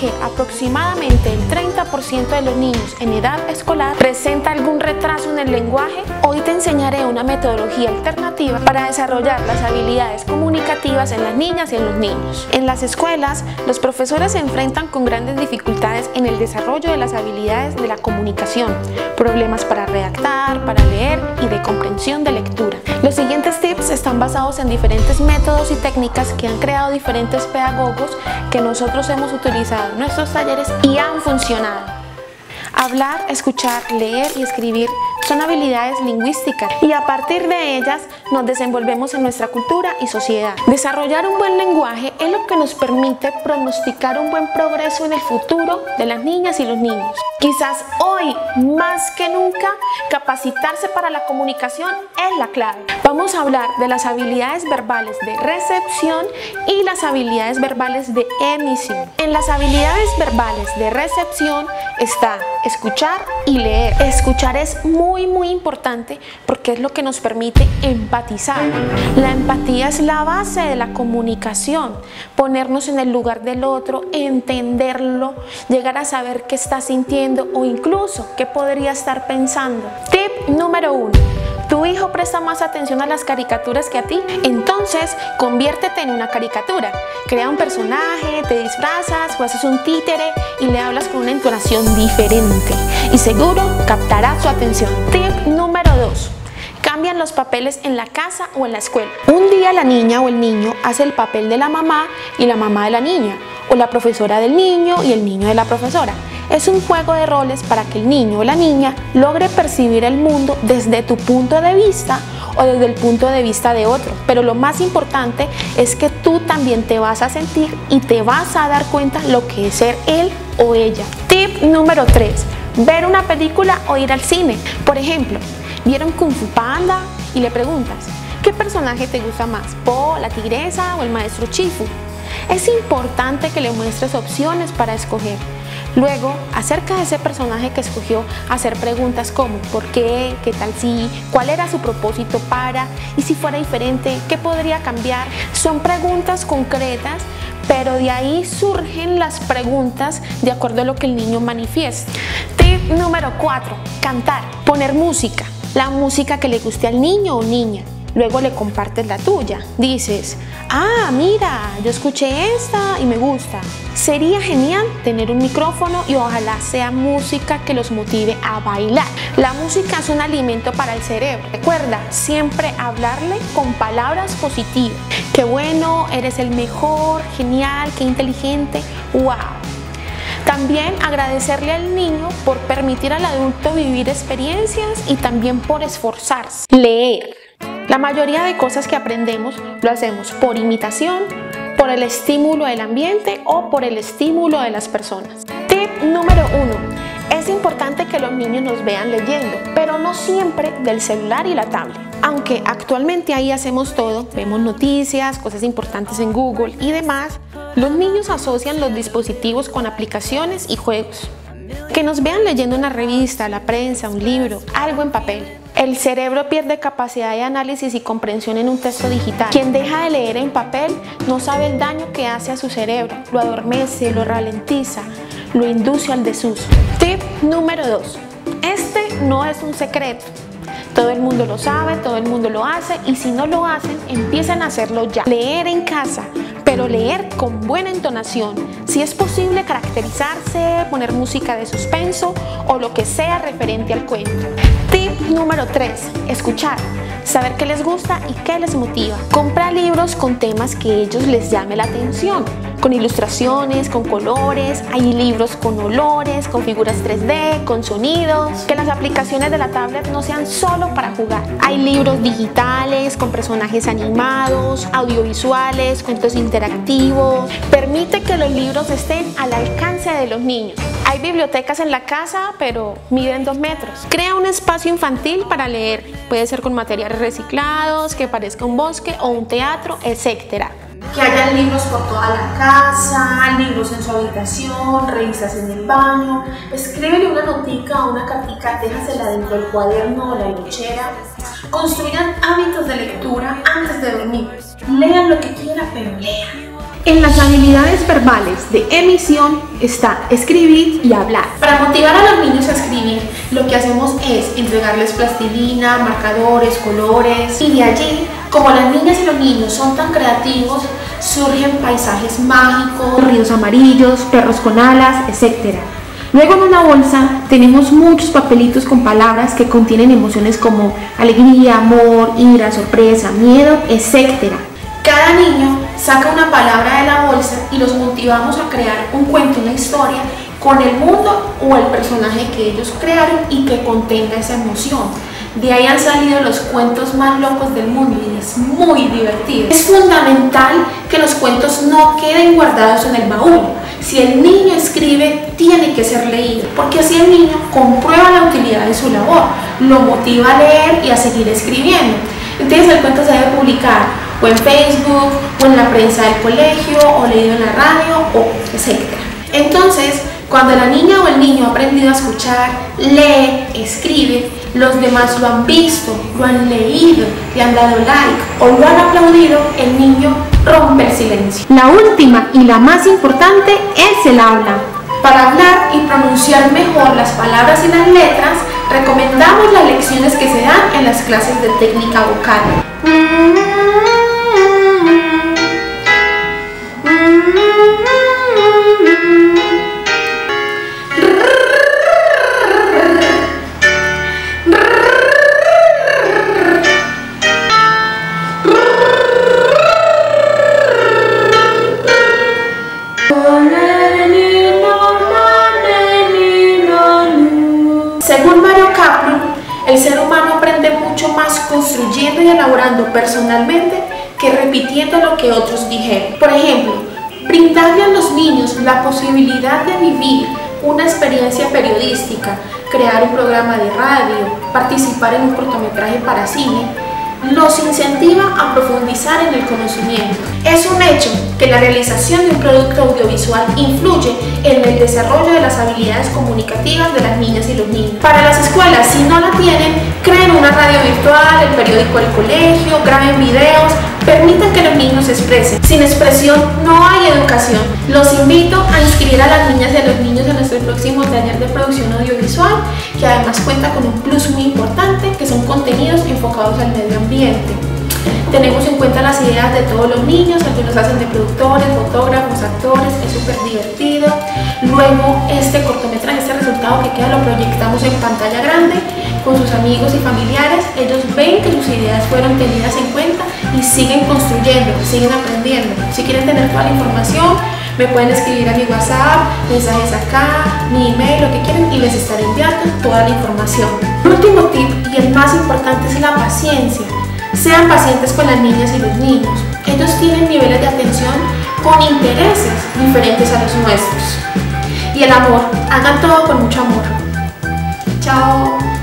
que aproximadamente el 30% de los niños en edad escolar presenta algún retraso en el lenguaje, hoy te enseñaré una metodología alternativa para desarrollar las habilidades comunicativas en las niñas y en los niños. En las escuelas, los profesores se enfrentan con grandes dificultades en el desarrollo de las habilidades de la comunicación, problemas para redactar, para leer y de comprensión de lectura. Los siguientes tips están basados en diferentes métodos y técnicas que han creado diferentes pedagogos que nosotros hemos utilizado en nuestros talleres y han funcionado. Hablar, escuchar, leer y escribir son habilidades lingüísticas y a partir de ellas nos desenvolvemos en nuestra cultura y sociedad. Desarrollar un buen lenguaje es lo que nos permite pronosticar un buen progreso en el futuro de las niñas y los niños. Quizás hoy, más que nunca, capacitarse para la comunicación es la clave. Vamos a hablar de las habilidades verbales de recepción y las habilidades verbales de emisión. En las habilidades verbales de recepción está escuchar y leer. Escuchar es muy importante porque es lo que nos permite empatizar. La empatía es la base de la comunicación, ponernos en el lugar del otro, entenderlo, llegar a saber qué está sintiendo o incluso qué podría estar pensando. Tip número 1. ¿Tu hijo presta más atención a las caricaturas que a ti? Entonces, conviértete en una caricatura. Crea un personaje, te disfrazas o haces un títere y le hablas con una entonación diferente. Y seguro captará su atención. Tip número 2. Cambian los papeles en la casa o en la escuela. Un día la niña o el niño hace el papel de la mamá y la mamá de la niña, o la profesora del niño y el niño de la profesora. Es un juego de roles para que el niño o la niña logre percibir el mundo desde tu punto de vista o desde el punto de vista de otro. Pero lo más importante es que tú también te vas a sentir y te vas a dar cuenta lo que es ser él o ella. Tip número 3. Ver una película o ir al cine. Por ejemplo, ¿vieron Kung Fu Panda? Y le preguntas, ¿qué personaje te gusta más? ¿Po, la tigresa o el maestro Shifu? Es importante que le muestres opciones para escoger. Luego, acerca de ese personaje que escogió, hacer preguntas como ¿por qué? ¿Qué tal si? ¿Cuál era su propósito para? ¿Y si fuera diferente? ¿Qué podría cambiar? Son preguntas concretas, pero de ahí surgen las preguntas de acuerdo a lo que el niño manifiesta. Tip número 4. Cantar. Poner música. La música que le guste al niño o niña. Luego le compartes la tuya. Dices, ah, mira, yo escuché esta y me gusta. Sería genial tener un micrófono y ojalá sea música que los motive a bailar. La música es un alimento para el cerebro. Recuerda siempre hablarle con palabras positivas. Qué bueno, eres el mejor, genial, qué inteligente, wow. También agradecerle al niño por permitir al adulto vivir experiencias y también por esforzarse. Leer. La mayoría de cosas que aprendemos lo hacemos por imitación, por el estímulo del ambiente o por el estímulo de las personas. Tip número 1. Es importante que los niños nos vean leyendo, pero no siempre del celular y la tablet. Aunque actualmente ahí hacemos todo, vemos noticias, cosas importantes en Google y demás, los niños asocian los dispositivos con aplicaciones y juegos. Que nos vean leyendo una revista, la prensa, un libro, algo en papel. El cerebro pierde capacidad de análisis y comprensión en un texto digital. Quien deja de leer en papel no sabe el daño que hace a su cerebro, lo adormece, lo ralentiza, lo induce al desuso. Tip número 2. Este no es un secreto. Todo el mundo lo sabe, todo el mundo lo hace y si no lo hacen, empiecen a hacerlo ya. Leer en casa, pero leer con buena entonación. Si es posible caracterizarse, poner música de suspenso o lo que sea referente al cuento. Tip número 3. Escuchar. Saber qué les gusta y qué les motiva. Compra libros con temas que a ellos les llame la atención. Con ilustraciones, con colores, hay libros con olores, con figuras 3D, con sonidos. Que las aplicaciones de la tablet no sean solo para jugar. Hay libros digitales, con personajes animados, audiovisuales, cuentos interactivos. Permite que los libros estén al alcance de los niños. Hay bibliotecas en la casa, pero miden 2 metros. Crea un espacio infantil para leer. Puede ser con materiales reciclados, que parezca un bosque o un teatro, etc. Que haya libros por toda la casa, libros en su habitación, revistas en el baño. Escríbele una notica o una cartica, déjasela dentro del cuaderno o la lonchera. Construyan hábitos de lectura antes de dormir. Lean lo que quieran, pero lean. En las habilidades verbales de emisión está escribir y hablar. Para motivar a los niños a escribir, lo que hacemos es entregarles plastilina, marcadores, colores, y de allí, como las niñas y los niños son tan creativos, surgen paisajes mágicos, ríos amarillos, perros con alas, etc. Luego en una bolsa tenemos muchos papelitos con palabras que contienen emociones como alegría, amor, ira, sorpresa, miedo, etc. Cada niño saca una palabra de la bolsa y los motivamos a crear un cuento, una historia con el mundo o el personaje que ellos crearon y que contenga esa emoción. De ahí han salido los cuentos más locos del mundo y es muy divertido. Es fundamental que los cuentos no queden guardados en el baúl. Si el niño escribe, tiene que ser leído, porque así el niño comprueba la utilidad de su labor, lo motiva a leer y a seguir escribiendo. Entonces el cuento se debe publicar o en Facebook, o en la prensa del colegio, o leído en la radio, o etc. Entonces, cuando la niña o el niño ha aprendido a escuchar, lee, escribe, los demás lo han visto, lo han leído, le han dado like o lo han aplaudido, el niño rompe el silencio. La última y la más importante es el habla. Para hablar y pronunciar mejor las palabras y las letras, recomendamos las lecciones que se dan en las clases de técnica vocal. Según Mario Kaplan, el ser humano aprende mucho más construyendo y elaborando personalmente que repitiendo lo que otros dijeron. Por ejemplo, brindarle a los niños la posibilidad de vivir una experiencia periodística, crear un programa de radio, participar en un cortometraje para cine, los incentiva a profundizar en el conocimiento. Es un hecho que la realización de un producto audiovisual influye en el desarrollo de las habilidades comunicativas de las niñas y los niños. Para las escuelas, si no la tienen, creen una radio virtual, el periódico del colegio, graben videos, permitan que los niños se expresen. Sin expresión no hay educación. Los invito a inscribir a las niñas y a los niños en nuestro próximo taller de producción audiovisual, que además cuenta con un plus muy importante, que son contenidos enfocados al medio ambiente. Tenemos en cuenta las ideas de todos los niños, algunos hacen de productores, fotógrafos, actores, es súper divertido. Luego este cortometraje, este resultado que queda, lo proyectamos en pantalla grande con sus amigos y familiares. Ellos ven que sus ideas fueron tenidas en cuenta y siguen construyendo, siguen aprendiendo. Si quieren tener toda la información, me pueden escribir a mi WhatsApp, mensajes acá, mi email, lo que quieran, y les estaré enviando toda la información. El último tip y el más importante es la paciencia. Sean pacientes con las niñas y los niños. Ellos tienen niveles de atención con intereses diferentes a los nuestros. Y el amor, hagan todo con mucho amor. Chao.